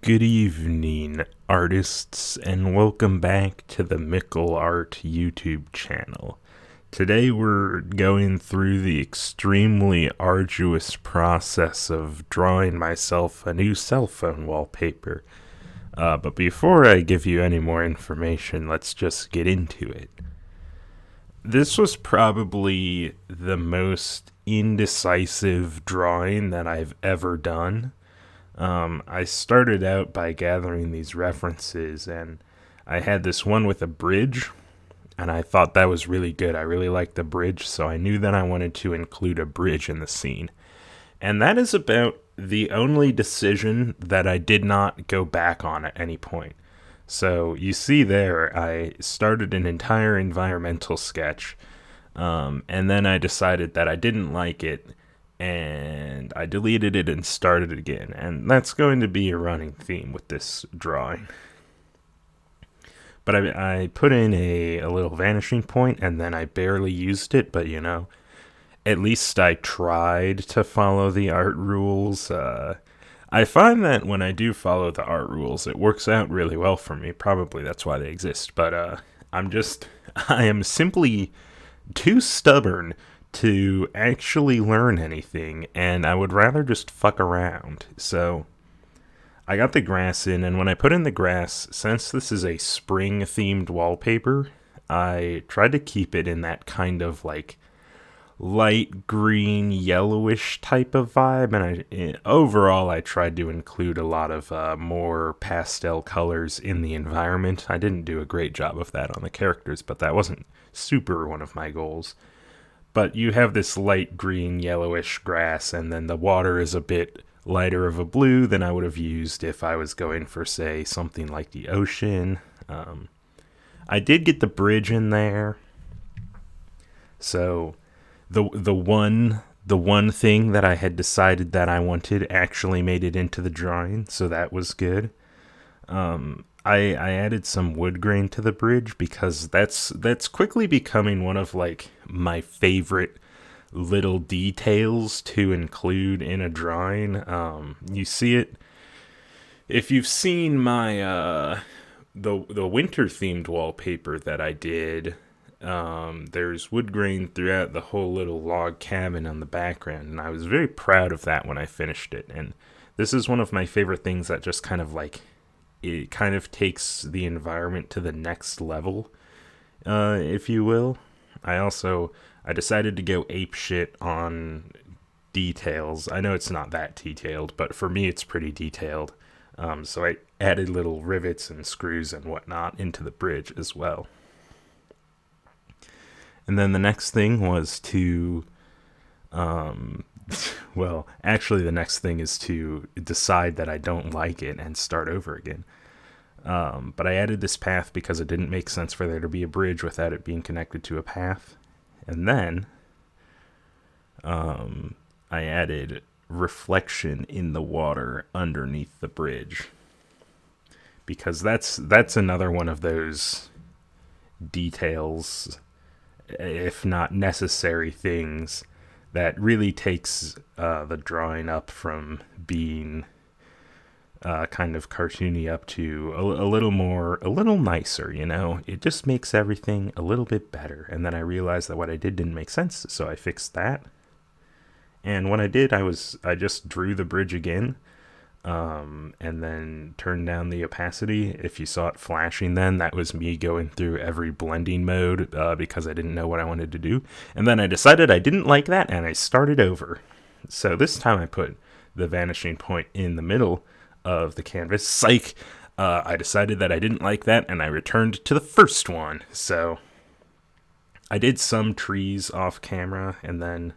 Good evening, artists, and welcome back to the Mickle Art YouTube channel. Today we're going through the extremely arduous process of drawing myself a new cell phone wallpaper. But before I give you any more information, let's just get into it. This was probably the most indecisive drawing that I've ever done. I started out by gathering these references, and I had this one with a bridge, and I thought that was really good. I really liked the bridge, so I knew that I wanted to include a bridge in the scene. And that is about the only decision that I did not go back on at any point. So you see there, I started an entire environmental sketch, and then I decided that I didn't like it, and I deleted it and started it again. And that's going to be a running theme with this drawing. But I put in a little vanishing point, and then I barely used it, but at least I tried to follow the art rules. I find that when I do follow the art rules, it works out really well for me. Probably that's why they exist. But I am simply too stubborn to actually learn anything, and I would rather just fuck around. So I got the grass in, and when I put in the grass, since this is a spring-themed wallpaper, I tried to keep it in that kind of like light green, yellowish type of vibe, and overall I tried to include a lot of more pastel colors in the environment. I didn't do a great job of that on the characters, but that wasn't super one of my goals. But you have this light green, yellowish grass, and then the water is a bit lighter of a blue than I would have used if I was going for, say, something like the ocean. I did get the bridge in there, so the one thing that I had decided that I wanted actually made it into the drawing, so that was good. I added some wood grain to the bridge because that's quickly becoming one of like my favorite little details to include in a drawing. You see it if you've seen my the winter themed wallpaper that I did. There's wood grain throughout the whole little log cabin on the background, and I was very proud of that when I finished it. And this is one of my favorite things that just kind of like it kind of takes the environment to the next level, if you will. I decided to go ape shit on details. I know it's not that detailed, but for me it's pretty detailed. So I added little rivets and screws and whatnot into the bridge as well. And then the next thing was to, well, actually the next thing is to decide that I don't like it and start over again. But I added this path because it didn't make sense for there to be a bridge without it being connected to a path. And then I added reflection in the water underneath the bridge, because that's another one of those details, if not necessary things, that really takes the drawing up from being kind of cartoony up to a little nicer, It just makes everything a little bit better. And then I realized that what I did didn't make sense, so I fixed that. And when I did, I just drew the bridge again, and then turned down the opacity. If you saw it flashing then, that was me going through every blending mode because I didn't know what I wanted to do. And then I decided I didn't like that, and I started over. So this time I put the vanishing point in the middle of the canvas. Psych! I decided that I didn't like that, and I returned to the first one. So I did some trees off camera, and then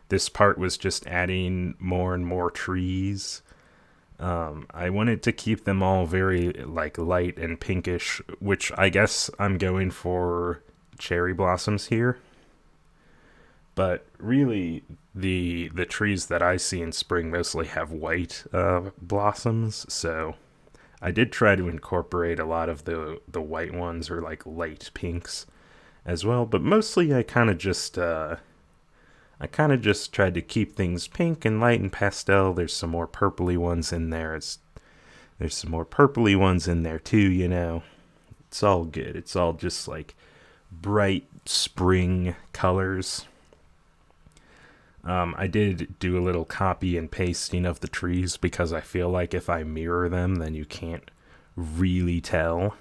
this part was just adding more and more trees. I wanted to keep them all very like light and pinkish, which I guess I'm going for cherry blossoms here. But really, the trees that I see in spring mostly have white blossoms, so I did try to incorporate a lot of the white ones or like light pinks as well. But mostly, I kind of just tried to keep things pink and light and pastel. There's some more purpley ones in there. There's some more purpley ones in there too, you know. It's all good. It's all just like bright spring colors. I did do a little copy and pasting of the trees because I feel like if I mirror them, then you can't really tell.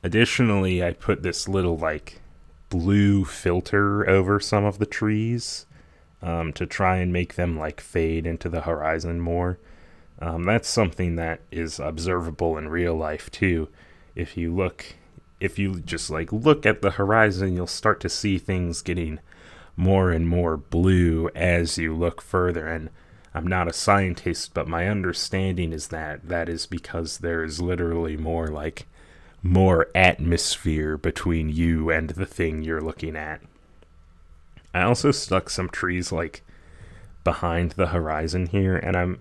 Additionally, I put this little like blue filter over some of the trees to try and make them like fade into the horizon more. That's something that is observable in real life too. If you just like look at the horizon, you'll start to see things getting more and more blue as you look further. And I'm not a scientist, but my understanding is that is because there is literally more atmosphere between you and the thing you're looking at. I also stuck some trees like behind the horizon here, and I'm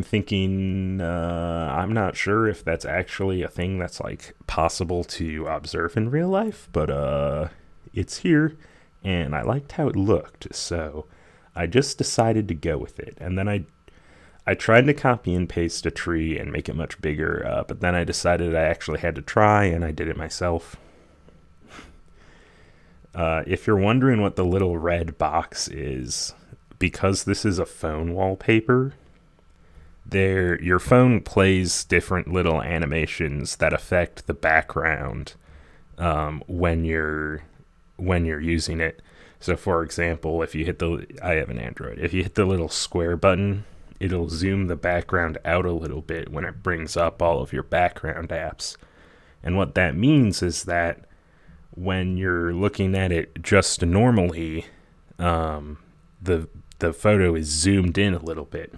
thinking I'm not sure if that's actually a thing that's like possible to observe in real life, but it's here and I liked how it looked, so I just decided to go with it. And then I tried to copy and paste a tree and make it much bigger, but then I decided I actually had to try, and I did it myself. If you're wondering what the little red box is, because this is a phone wallpaper, your phone plays different little animations that affect the background when you're using it. So for example, I have an Android. If you hit the little square button, it'll zoom the background out a little bit when it brings up all of your background apps. And what that means is that when you're looking at it just normally, the photo is zoomed in a little bit.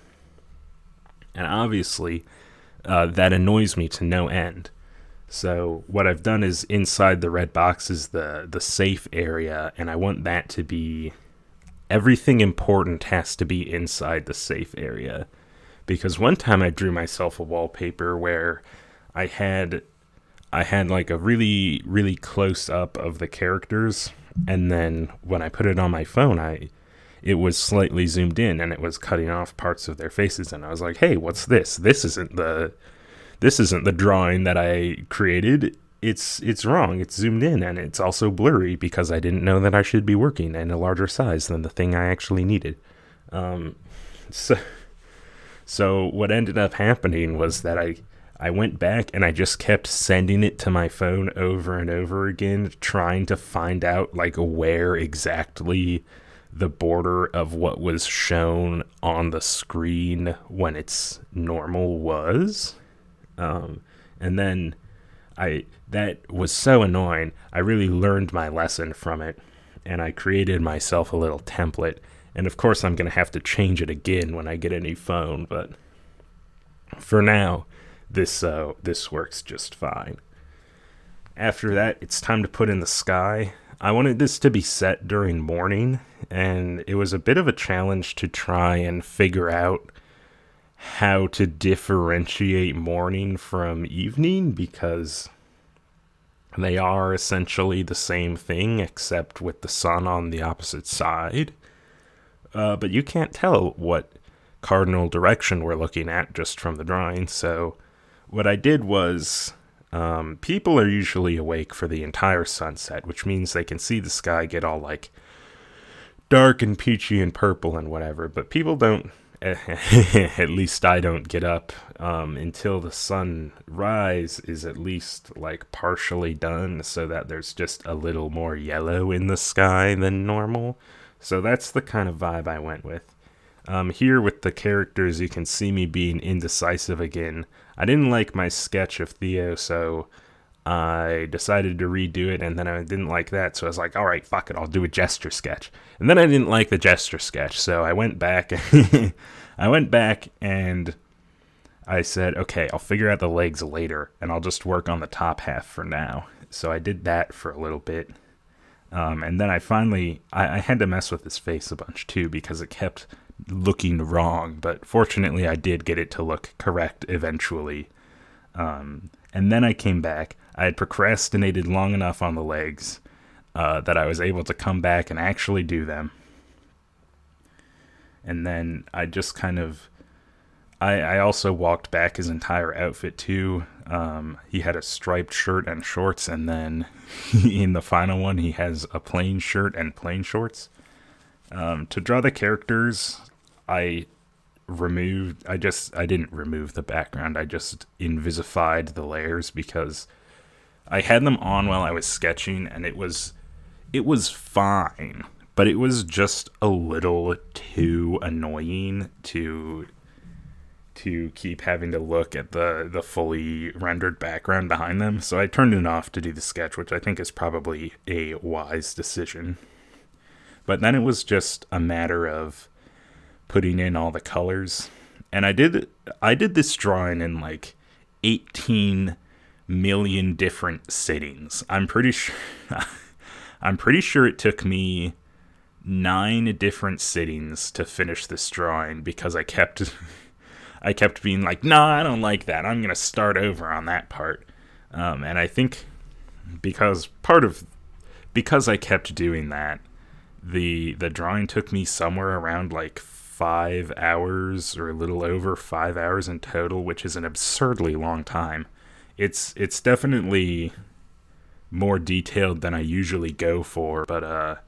And obviously, that annoys me to no end. So what I've done is inside the red box is the safe area, and I want that to be, everything important has to be inside the safe area. Because one time I drew myself a wallpaper where I had like a really, really close up of the characters, and then when I put it on my phone, it was slightly zoomed in and it was cutting off parts of their faces, and I was like, hey, what's this? This isn't the drawing that I created. It's wrong. It's zoomed in, and it's also blurry because I didn't know that I should be working in a larger size than the thing I actually needed. So what ended up happening was that I went back and I just kept sending it to my phone over and over again, trying to find out like where exactly the border of what was shown on the screen when it's normal was. And then that was so annoying. I really learned my lesson from it, and I created myself a little template. And of course I'm going to have to change it again when I get a new phone, but for now, this works just fine. After that, it's time to put in the sky. I wanted this to be set during morning, and it was a bit of a challenge to try and figure out how to differentiate morning from evening, because they are essentially the same thing except with the sun on the opposite side. But you can't tell what cardinal direction we're looking at just from the drawing. So what I did was, people are usually awake for the entire sunset, which means they can see the sky get all like dark and peachy and purple and whatever, but people don't, at least I don't get up until the sunrise is at least like partially done, so that there's just a little more yellow in the sky than normal. So that's the kind of vibe I went with. Here with the characters, you can see me being indecisive again. I didn't like my sketch of Theo, so I decided to redo it, and then I didn't like that, so I was like, alright, fuck it, I'll do a gesture sketch. And then I didn't like the gesture sketch, so I went back and I said, okay, I'll figure out the legs later, and I'll just work on the top half for now. So I did that for a little bit. And then I had to mess with his face a bunch too, because it kept looking wrong, but fortunately I did get it to look correct eventually. And then I came back. I had procrastinated long enough on the legs that I was able to come back and actually do them. And then I just kind of, I also walked back his entire outfit too. He had a striped shirt and shorts, and then in the final one, he has a plain shirt and plain shorts. To draw the characters, I I didn't remove the background. I just invisified the layers because I had them on while I was sketching, and it was fine, but it was just a little too annoying to keep having to look at the fully rendered background behind them. So I turned it off to do the sketch, which I think is probably a wise decision. But then it was just a matter of putting in all the colors. And I did this drawing in like 18 million different sittings. I'm pretty sure it took me 9 different sittings to finish this drawing because I kept being like, no, I don't like that. I'm gonna start over on that part. And I think because I kept doing that, the drawing took me somewhere around like 5 hours or a little over 5 hours in total, which is an absurdly long time. It's definitely more detailed than I usually go for, but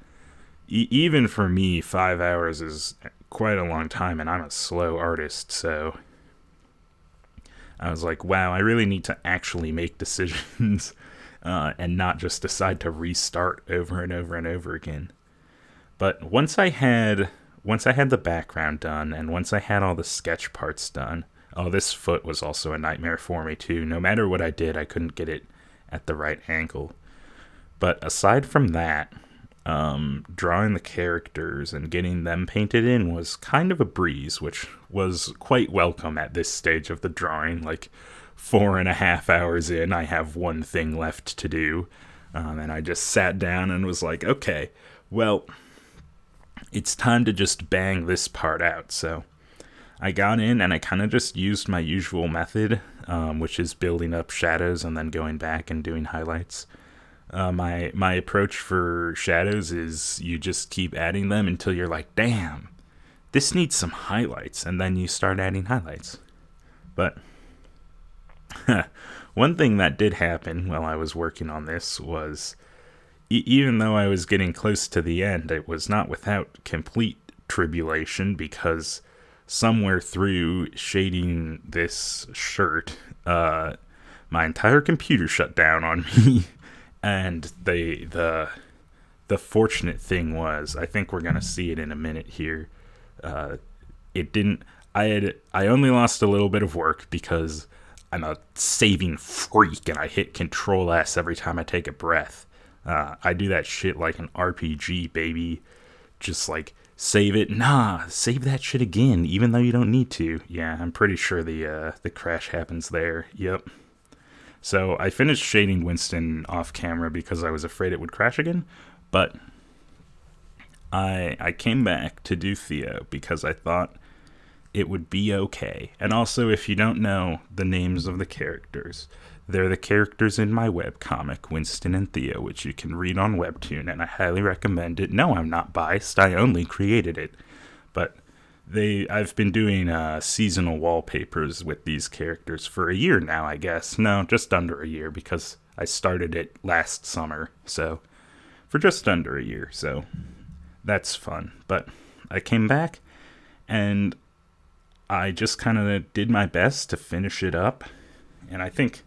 even for me, 5 hours is quite a long time, and I'm a slow artist, so I was like, wow, I really need to actually make decisions and not just decide to restart over and over and over again. But once I had the background done, and once I had all the sketch parts done, oh, this foot was also a nightmare for me too. No matter what I did, I couldn't get it at the right angle. But aside from that, drawing the characters and getting them painted in was kind of a breeze, which was quite welcome at this stage of the drawing. Like 4.5 hours in, I have one thing left to do. And I just sat down and was like, okay, well, it's time to just bang this part out. So I got in and I kind of just used my usual method, which is building up shadows and then going back and doing highlights. My approach for shadows is you just keep adding them until you're like, damn, this needs some highlights, and then you start adding highlights. But one thing that did happen while I was working on this was, even though I was getting close to the end, it was not without complete tribulation, because somewhere through shading this shirt, my entire computer shut down on me. And the fortunate thing was, I think we're gonna see it in a minute here. It didn't. I only lost a little bit of work because I'm a saving freak and I hit Control S every time I take a breath. I do that shit like an RPG, baby. Just like save it. Nah, save that shit again, even though you don't need to. Yeah, I'm pretty sure the crash happens there. Yep. So I finished shading Winston off camera because I was afraid it would crash again, but I came back to do Theo because I thought it would be okay. And also, if you don't know the names of the characters, they're the characters in my webcomic, Winston and Theo, which you can read on Webtoon, and I highly recommend it. No, I'm not biased, I only created it. But I've been doing seasonal wallpapers with these characters for a year now, I guess. No, just under a year, because I started it last summer. So, for just under a year, so that's fun. But I came back, and I just kind of did my best to finish it up. And I think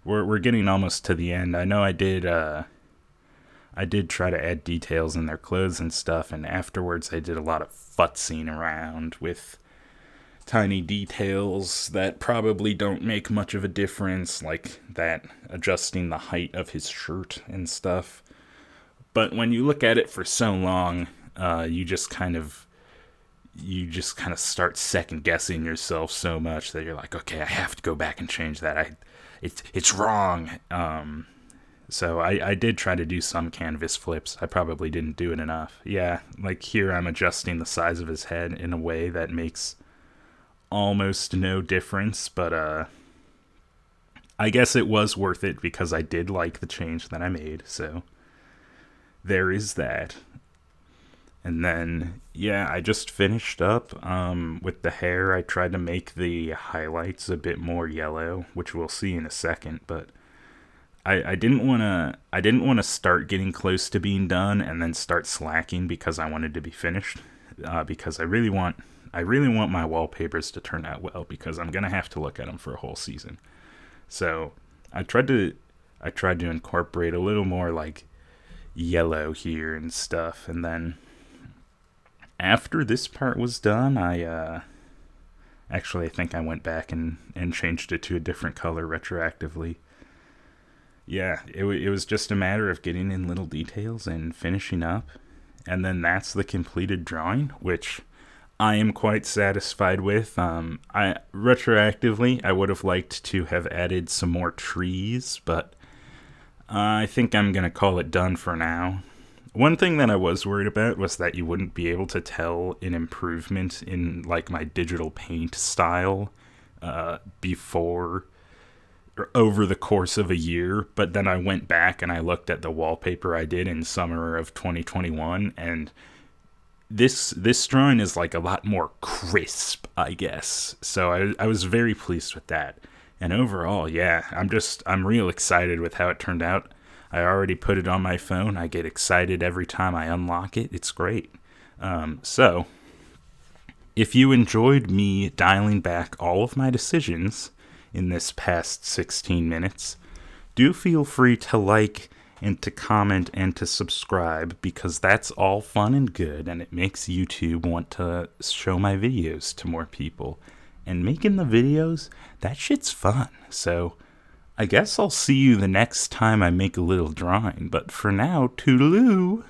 we're getting almost to the end. I know I did try to add details in their clothes and stuff, and afterwards I did a lot of futzing around with tiny details that probably don't make much of a difference, like that adjusting the height of his shirt and stuff. But when you look at it for so long, you just kind of start second guessing yourself so much that you're like, okay, I have to go back and change that. It's wrong. So I did try to do some canvas flips. I probably didn't do it enough. Yeah, like here I'm adjusting the size of his head in a way that makes almost no difference, but I guess it was worth it because I did like the change that I made, so there is that. And then, yeah, I just finished up with the hair. I tried to make the highlights a bit more yellow, which we'll see in a second. But I didn't want to. I didn't want to start getting close to being done and then start slacking because I wanted to be finished. Because I really want my wallpapers to turn out well because I'm gonna have to look at them for a whole season. So I tried to. I tried to incorporate a little more like yellow here and stuff, and then after this part was done, I think I went back and changed it to a different color retroactively. Yeah, it was just a matter of getting in little details and finishing up. And then that's the completed drawing, which I am quite satisfied with. I retroactively, I would have liked to have added some more trees, but I think I'm going to call it done for now. One thing that I was worried about was that you wouldn't be able to tell an improvement in like my digital paint style before or over the course of a year, but then I went back and I looked at the wallpaper I did in summer of 2021, and this drawing is like a lot more crisp, I guess. So I was very pleased with that. And overall, yeah, I'm real excited with how it turned out. I already put it on my phone. I get excited every time I unlock it. It's great. So, if you enjoyed me dialing back all of my decisions in this past 16 minutes, do feel free to like and to comment and to subscribe because that's all fun and good and it makes YouTube want to show my videos to more people. And making the videos, that shit's fun. So, I guess I'll see you the next time I make a little drawing. But for now, toodaloo!